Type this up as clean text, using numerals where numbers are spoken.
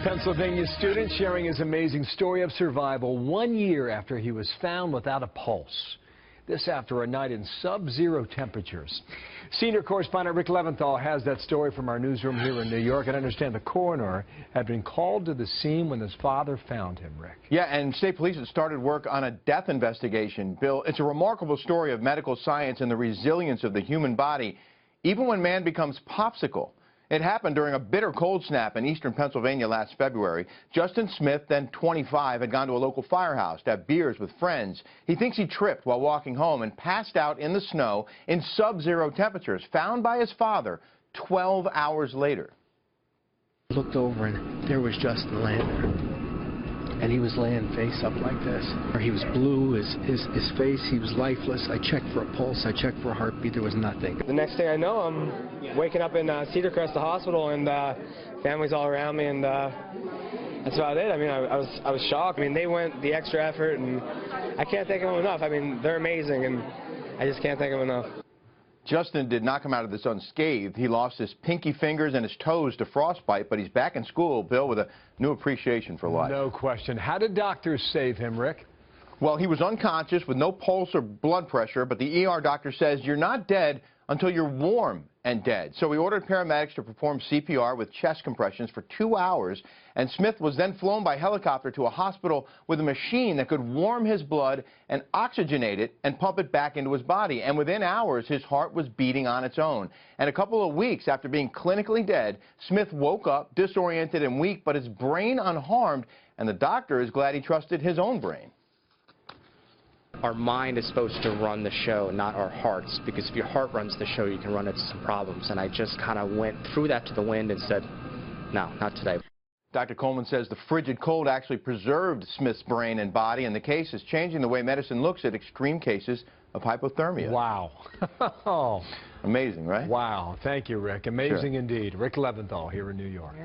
Pennsylvania student sharing his amazing story of survival 1 year after he was found without a pulse. This after a night in sub-zero temperatures. Senior correspondent Rick Leventhal has that story from our newsroom here in New York. And I understand the coroner had been called to the scene when his father found him, Rick. Yeah, and state police had started work on a death investigation. Bill, it's a remarkable story of medical science and the resilience of the human body, even when man becomes popsicle. It happened during a bitter cold snap in eastern Pennsylvania last February. Justin Smith, then 25, had gone to a local firehouse to have beers with friends. He thinks he tripped while walking home and passed out in the snow in sub-zero temperatures, found by his father 12 hours later. I looked over and there was Justin laying there. And he was laying face up like this. He was blue, his face, he was lifeless. I checked for a pulse, I checked for a heartbeat, there was nothing. The next thing I know, I'm waking up in Cedar Crest, the hospital, and family's all around me, and that's about it. I mean, I was shocked. I mean, they went the extra effort, and I can't thank them enough. I mean, they're amazing, and I just can't thank them enough. Justin did not come out of this unscathed. He lost his pinky fingers and his toes to frostbite, but he's back in school, Bill, with a new appreciation for life. No question. How did doctors save him, Rick? Well, he was unconscious with no pulse or blood pressure, but the ER doctor says you're not dead until you're warm and dead. So he ordered paramedics to perform CPR with chest compressions for 2 hours, and Smith was then flown by helicopter to a hospital with a machine that could warm his blood and oxygenate it and pump it back into his body. And within hours, his heart was beating on its own. And a couple of weeks after being clinically dead, Smith woke up disoriented and weak, but his brain unharmed, and the doctor is glad he trusted his own brain. Our mind is supposed to run the show, not our hearts, because if your heart runs the show, you can run into some problems. And I just kind of went through that to the wind and said, no, not today. Dr. Coleman says the frigid cold actually preserved Smith's brain and body, and the case is changing the way medicine looks at extreme cases of hypothermia. Wow. Amazing, right? Wow. Thank you, Rick. Amazing Sure. indeed. Rick Leventhal here in New York. Yeah.